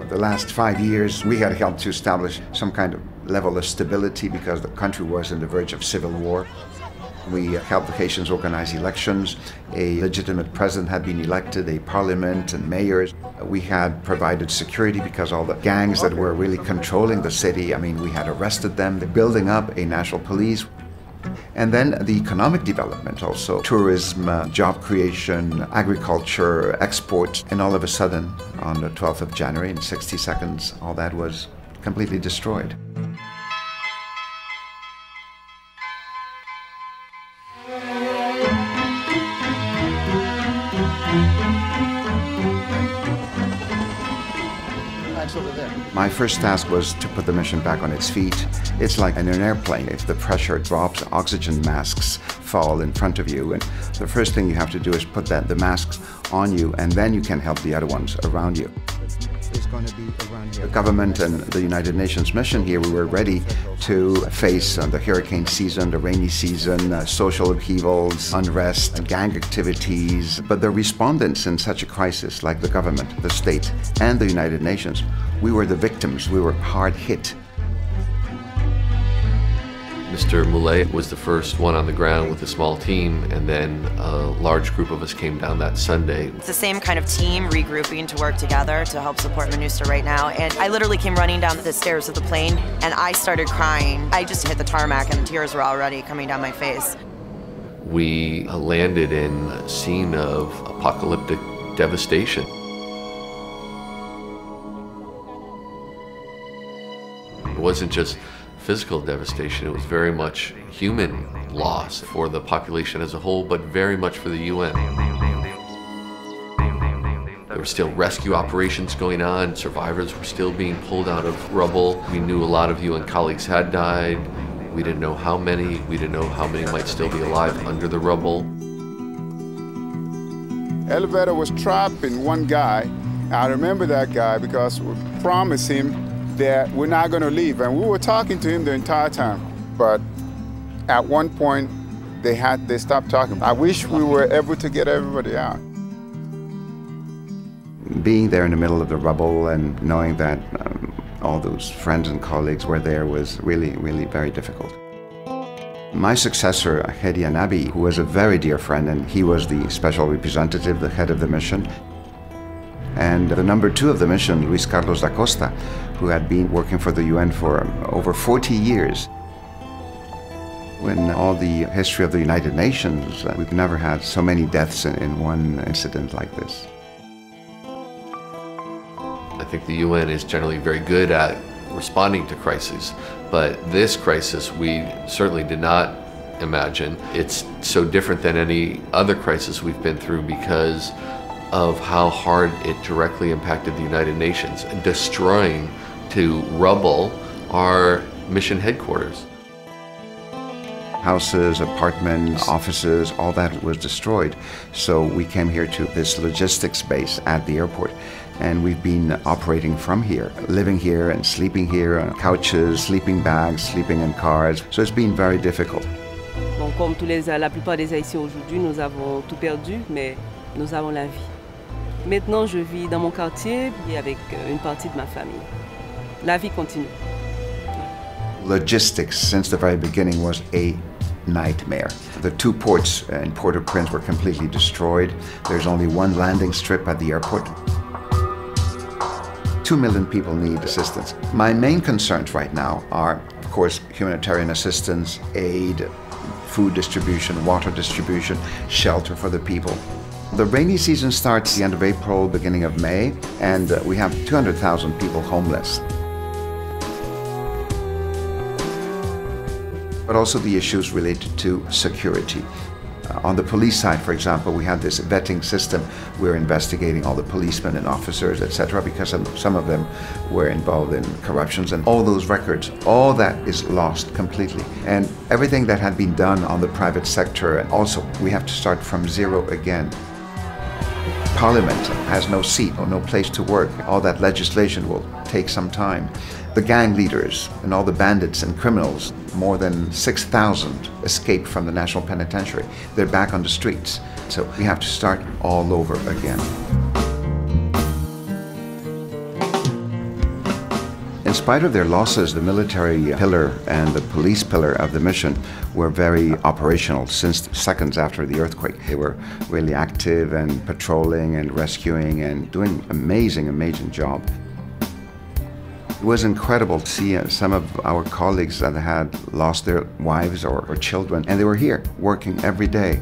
The last 5 years, we had helped to establish some kind of level of stability because the country was on the verge of civil war. We helped the Haitians organize elections. A legitimate president had been elected, a parliament and mayors. We had provided security because all the gangs that were really controlling the city, I mean, we had arrested them, building up a national police. And then the economic development also, tourism, job creation, agriculture, export, and all of a sudden, on the 12th of January, in 60 seconds, all that was completely destroyed. My first task was to put the mission back on its feet. It's like in an airplane. If the pressure drops, oxygen masks fall in front of you, and the first thing you have to do is put the mask on you, and then you can help the other ones around you. It's going to be around here. The government and the United Nations mission here, we were ready to face the hurricane season, the rainy season, social upheavals, unrest, gang activities. But the respondents in such a crisis, like the government, the state, and the United Nations, we were the victims. We were hard hit. Mr. Moulet was the first one on the ground with a small team, and then a large group of us came down that Sunday. It's the same kind of team regrouping to work together to help support MINUSTAH right now. And I literally came running down the stairs of the plane, and I started crying. I just hit the tarmac, and the tears were already coming down my face. We landed in a scene of apocalyptic devastation. It wasn't just physical devastation, it was very much human loss for the population as a whole, but very much for the UN. There were still rescue operations going on, survivors were still being pulled out of rubble. We knew a lot of UN colleagues had died. We didn't know how many. We didn't know how many might still be alive under the rubble. Elevator was trapping one guy. I remember that guy because we promised him that we're not going to leave, and we were talking to him the entire time. But at one point, they stopped talking. I wish we were able to get everybody out. Being there in the middle of the rubble and knowing that all those friends and colleagues were there was really, really very difficult. My successor, Hedi Anabi, who was a very dear friend, and he was the special representative, the head of the mission. And the number 2 of the mission, Luis Carlos da Costa, who had been working for the UN for over 40 years. In all the history of the United Nations, we've never had so many deaths in one incident like this. I think the UN is generally very good at responding to crises, but this crisis we certainly did not imagine. It's so different than any other crisis we've been through because of how hard it directly impacted the United Nations, destroying to rubble our mission headquarters. Houses, apartments, offices, all that was destroyed. So we came here to this logistics base at the airport, and we've been operating from here, living here and sleeping here on couches, sleeping bags, sleeping in cars. So it's been very difficult. Bon, comme la plupart des Haïtiens aujourd'hui, nous avons tout perdu, mais nous avons la vie. Maintenant, je vis dans mon quartier et avec une partie de ma famille. La vie continue. Logistics, since the very beginning, was a nightmare. The 2 ports in Port-au-Prince were completely destroyed. There's only one landing strip at the airport. 2 million people need assistance. My main concerns right now are, of course, humanitarian assistance, aid, food distribution, water distribution, shelter for the people. The rainy season starts the end of April, beginning of May, and we have 200,000 people homeless. But also the issues related to security. On the police side, for example, we had this vetting system. We're investigating all the policemen and officers, etc., because some of them were involved in corruptions, and all those records, all that is lost completely. And everything that had been done on the private sector, and also we have to start from zero again. Parliament has no seat or no place to work. All that legislation will take some time. The gang leaders and all the bandits and criminals, more than 6,000 escaped from the National Penitentiary. They're back on the streets. So we have to start all over again. In spite of their losses, the military pillar and the police pillar of the mission were very operational since seconds after the earthquake. They were really active and patrolling and rescuing and doing amazing job. It was incredible to see some of our colleagues that had lost their wives or children, and they were here working every day.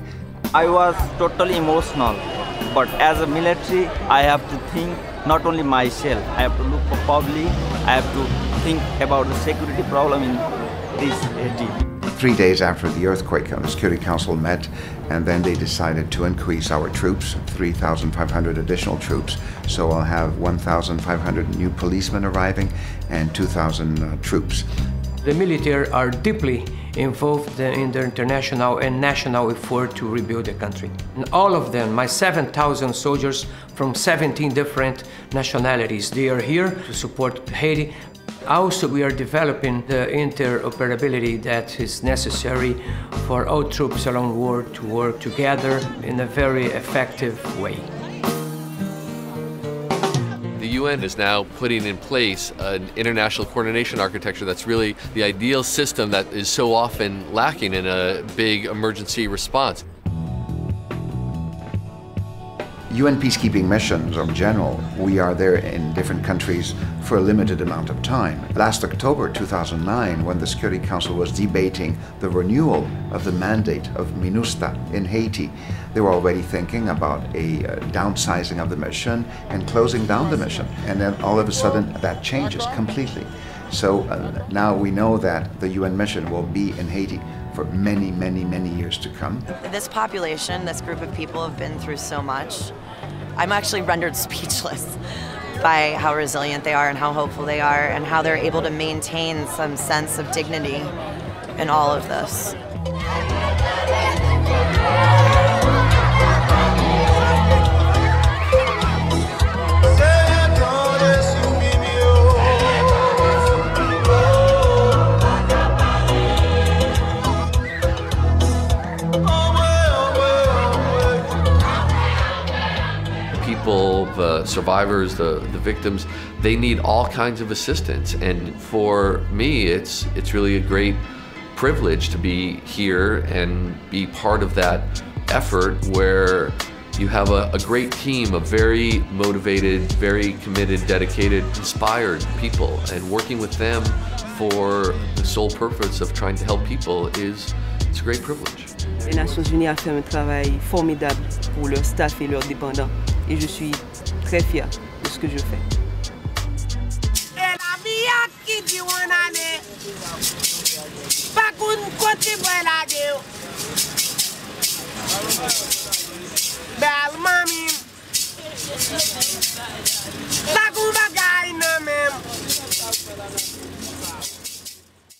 I was totally emotional, but as a military, I have to think not only myself, I have to look for public, I have to think about the security problem in this Haiti. 3 days after the earthquake, the Security Council met, and then they decided to increase our troops, 3,500 additional troops. So I'll have 1,500 new policemen arriving and 2,000 troops. The military are deeply involved in the international and national effort to rebuild the country. And all of them, my 7,000 soldiers from 17 different nationalities, they are here to support Haiti. Also, we are developing the interoperability that is necessary for all troops around the world to work together in a very effective way. The UN is now putting in place an international coordination architecture that's really the ideal system that is so often lacking in a big emergency response. UN peacekeeping missions in general, we are there in different countries for a limited amount of time. Last October 2009, when the Security Council was debating the renewal of the mandate of MINUSTA in Haiti, they were already thinking about a downsizing of the mission and closing down the mission. And then all of a sudden that changes completely. So now we know that the UN mission will be in Haiti for many years to come. This population, this group of people have been through so much. I'm actually rendered speechless by how resilient they are and how hopeful they are and how they're able to maintain some sense of dignity in all of this. The survivors, the victims, they need all kinds of assistance. And for me, it's really a great privilege to be here and be part of that effort where you have a great team of very motivated, very committed, dedicated, inspired people, and working with them for the sole purpose of trying to help people it's a great privilege. Les Nations Unies ont fait un travail formidable pour leur staff et leurs dépendants. Et je suis très fière de ce que je fais.